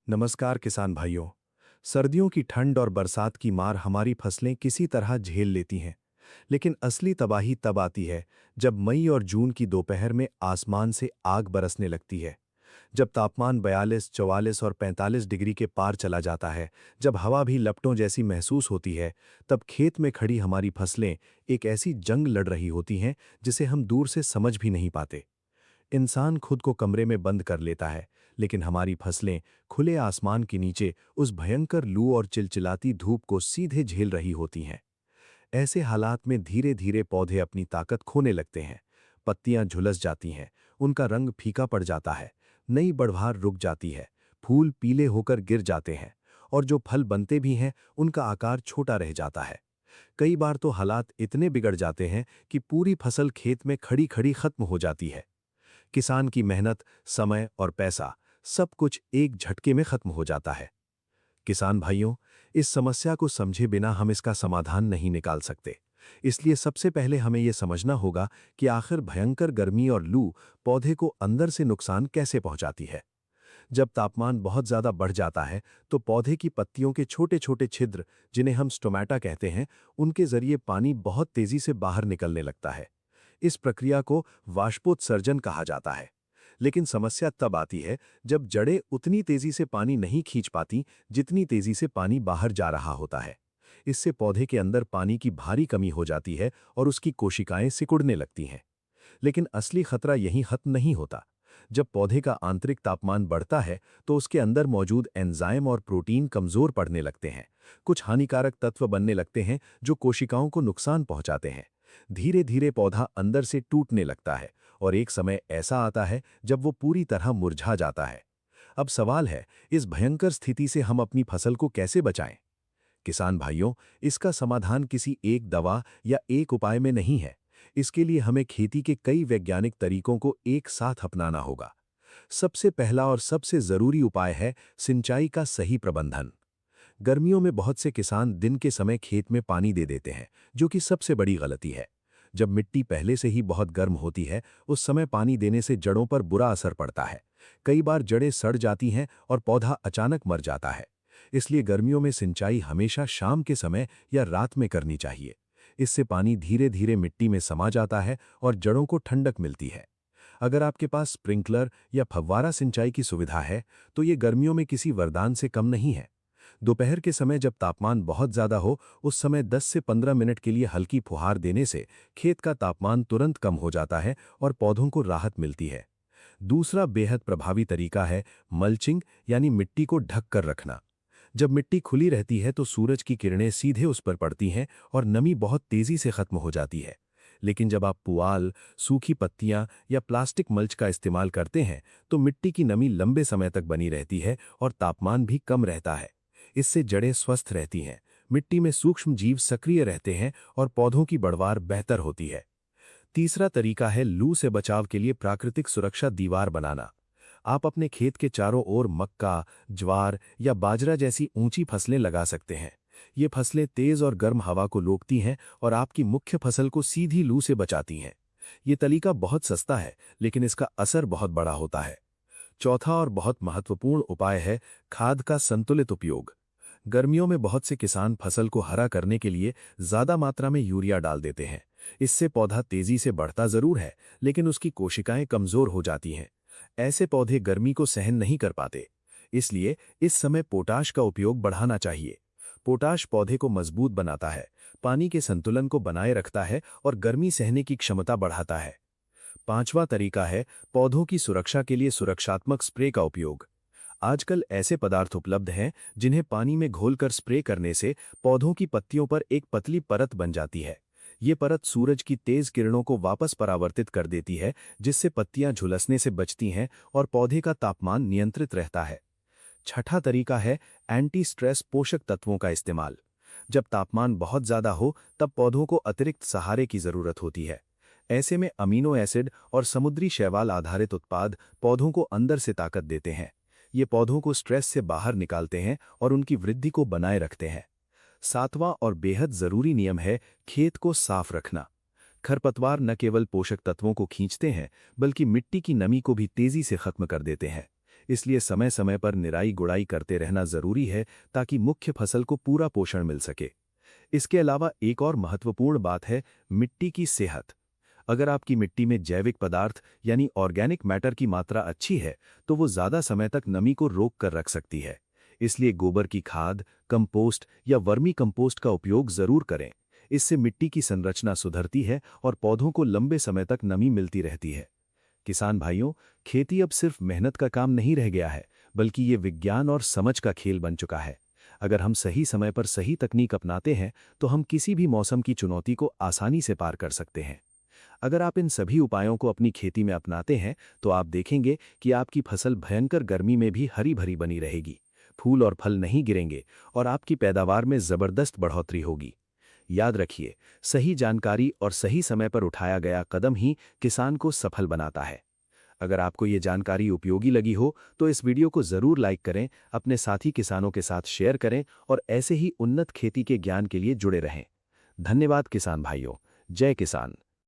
नमस्कार किसान भाइयों। सर्दियों की ठंड और बरसात की मार हमारी फसलें किसी तरह झेल लेती हैं, लेकिन असली तबाही तब आती है जब मई और जून की दोपहर में आसमान से आग बरसने लगती है। जब तापमान 42, 44 और 45 डिग्री के पार चला जाता है, जब हवा भी लपटों जैसी महसूस होती है, तब खेत में खड़ी हमारी फसलें एक ऐसी जंग लड़ रही होती हैं जिसे हम दूर से समझ भी नहीं पाते। इंसान खुद को कमरे में बंद कर लेता है, लेकिन हमारी फसलें खुले आसमान के नीचे उस भयंकर लू और चिलचिलाती धूप को सीधे झेल रही होती हैं। ऐसे हालात में धीरे धीरे पौधे अपनी ताकत खोने लगते हैं। पत्तियां झुलस जाती हैं, उनका रंग फीका पड़ जाता है, नई बढ़वार रुक जाती है, फूल पीले होकर गिर जाते हैं, और जो फल बनते भी हैं उनका आकार छोटा रह जाता है। कई बार तो हालात इतने बिगड़ जाते हैं कि पूरी फसल खेत में खड़ी खड़ी खत्म हो जाती है। किसान की मेहनत, समय और पैसा, सब कुछ एक झटके में खत्म हो जाता है। किसान भाइयों, इस समस्या को समझे बिना हम इसका समाधान नहीं निकाल सकते। इसलिए सबसे पहले हमें यह समझना होगा कि आखिर भयंकर गर्मी और लू पौधे को अंदर से नुकसान कैसे पहुंचाती है। जब तापमान बहुत ज्यादा बढ़ जाता है, तो पौधे की पत्तियों के छोटे छोटे छिद्र, जिन्हें हम स्टोमेटा कहते हैं, उनके जरिए पानी बहुत तेजी से बाहर निकलने लगता है। इस प्रक्रिया को वाष्पोत्सर्जन कहा जाता है। लेकिन समस्या तब आती है जब जड़ें उतनी तेजी से पानी नहीं खींच पाती जितनी तेजी से पानी बाहर जा रहा होता है। इससे पौधे के अंदर पानी की भारी कमी हो जाती है और उसकी कोशिकाएं सिकुड़ने लगती हैं। लेकिन असली खतरा यहीं खत्म नहीं होता। जब पौधे का आंतरिक तापमान बढ़ता है, तो उसके अंदर मौजूद एंजाइम और प्रोटीन कमजोर पड़ने लगते हैं। कुछ हानिकारक तत्व बनने लगते हैं जो कोशिकाओं को नुकसान पहुंचाते हैं। धीरे धीरे पौधा अंदर से टूटने लगता है, और एक समय ऐसा आता है जब वो पूरी तरह मुरझा जाता है। अब सवाल है, इस भयंकर स्थिति से हम अपनी फसल को कैसे बचाएं? किसान भाइयों, इसका समाधान किसी एक दवा या एक उपाय में नहीं है। इसके लिए हमें खेती के कई वैज्ञानिक तरीकों को एक साथ अपनाना होगा। सबसे पहला और सबसे जरूरी उपाय है सिंचाई का सही प्रबंधन। गर्मियों में बहुत से किसान दिन के समय खेत में पानी दे देते हैं, जो कि सबसे बड़ी गलती है। जब मिट्टी पहले से ही बहुत गर्म होती है, उस समय पानी देने से जड़ों पर बुरा असर पड़ता है। कई बार जड़ें सड़ जाती हैं और पौधा अचानक मर जाता है। इसलिए गर्मियों में सिंचाई हमेशा शाम के समय या रात में करनी चाहिए। इससे पानी धीरे धीरे मिट्टी में समा जाता है और जड़ों को ठंडक मिलती है। अगर आपके पास स्प्रिंकलर या फव्वारा सिंचाई की सुविधा है, तो ये गर्मियों में किसी वरदान से कम नहीं है। दोपहर के समय जब तापमान बहुत ज्यादा हो, उस समय 10 से 15 मिनट के लिए हल्की फुहार देने से खेत का तापमान तुरंत कम हो जाता है और पौधों को राहत मिलती है। दूसरा बेहद प्रभावी तरीका है मल्चिंग, यानी मिट्टी को ढक कर रखना। जब मिट्टी खुली रहती है तो सूरज की किरणें सीधे उस पर पड़ती हैं और नमी बहुत तेजी से खत्म हो जाती है। लेकिन जब आप पुआल, सूखी पत्तियां या प्लास्टिक मल्च का इस्तेमाल करते हैं, तो मिट्टी की नमी लंबे समय तक बनी रहती है और तापमान भी कम रहता है। इससे जड़ें स्वस्थ रहती हैं, मिट्टी में सूक्ष्म जीव सक्रिय रहते हैं और पौधों की बढ़वार बेहतर होती है। तीसरा तरीका है लू से बचाव के लिए प्राकृतिक सुरक्षा दीवार बनाना। आप अपने खेत के चारों ओर मक्का, ज्वार या बाजरा जैसी ऊंची फसलें लगा सकते हैं। ये फसलें तेज और गर्म हवा को रोकती हैं और आपकी मुख्य फसल को सीधी लू से बचाती हैं। ये तरीका बहुत सस्ता है, लेकिन इसका असर बहुत बड़ा होता है। चौथा और बहुत महत्वपूर्ण उपाय है खाद का संतुलित उपयोग। गर्मियों में बहुत से किसान फसल को हरा करने के लिए ज्यादा मात्रा में यूरिया डाल देते हैं। इससे पौधा तेजी से बढ़ता जरूर है, लेकिन उसकी कोशिकाएं कमजोर हो जाती हैं। ऐसे पौधे गर्मी को सहन नहीं कर पाते। इसलिए इस समय पोटाश का उपयोग बढ़ाना चाहिए। पोटाश पौधे को मजबूत बनाता है, पानी के संतुलन को बनाए रखता है और गर्मी सहने की क्षमता बढ़ाता है। पांचवा तरीका है पौधों की सुरक्षा के लिए सुरक्षात्मक स्प्रे का उपयोग। आजकल ऐसे पदार्थ उपलब्ध हैं जिन्हें पानी में घोलकर स्प्रे करने से पौधों की पत्तियों पर एक पतली परत बन जाती है। ये परत सूरज की तेज किरणों को वापस परावर्तित कर देती है, जिससे पत्तियां झुलसने से बचती हैं और पौधे का तापमान नियंत्रित रहता है। छठा तरीका है एंटी स्ट्रेस पोषक तत्वों का इस्तेमाल। जब तापमान बहुत ज्यादा हो, तब पौधों को अतिरिक्त सहारे की जरूरत होती है। ऐसे में अमीनो एसिड और समुद्री शैवाल आधारित उत्पाद पौधों को अंदर से ताकत देते हैं। ये पौधों को स्ट्रेस से बाहर निकालते हैं और उनकी वृद्धि को बनाए रखते हैं। सातवां और बेहद जरूरी नियम है खेत को साफ रखना। खरपतवार न केवल पोषक तत्वों को खींचते हैं, बल्कि मिट्टी की नमी को भी तेजी से खत्म कर देते हैं। इसलिए समय समय पर निराई गुड़ाई करते रहना जरूरी है ताकि मुख्य फसल को पूरा पोषण मिल सके। इसके अलावा एक और महत्वपूर्ण बात है मिट्टी की सेहत। अगर आपकी मिट्टी में जैविक पदार्थ यानी ऑर्गेनिक मैटर की मात्रा अच्छी है तो वो ज़्यादा समय तक नमी को रोक कर रख सकती है। इसलिए गोबर की खाद, कंपोस्ट या वर्मी कंपोस्ट का उपयोग ज़रूर करें। इससे मिट्टी की संरचना सुधरती है और पौधों को लंबे समय तक नमी मिलती रहती है। किसान भाइयों, खेती अब सिर्फ मेहनत का काम नहीं रह गया है, बल्कि ये विज्ञान और समझ का खेल बन चुका है। अगर हम सही समय पर सही तकनीक अपनाते हैं तो हम किसी भी मौसम की चुनौती को आसानी से पार कर सकते हैं। अगर आप इन सभी उपायों को अपनी खेती में अपनाते हैं तो आप देखेंगे कि आपकी फसल भयंकर गर्मी में भी हरी भरी बनी रहेगी, फूल और फल नहीं गिरेंगे और आपकी पैदावार में जबरदस्त बढ़ोतरी होगी। याद रखिए, सही जानकारी और सही समय पर उठाया गया कदम ही किसान को सफल बनाता है। अगर आपको ये जानकारी उपयोगी लगी हो तो इस वीडियो को ज़रूर लाइक करें, अपने साथी किसानों के साथ शेयर करें और ऐसे ही उन्नत खेती के ज्ञान के लिए जुड़े रहें। धन्यवाद किसान भाइयों। जय किसान।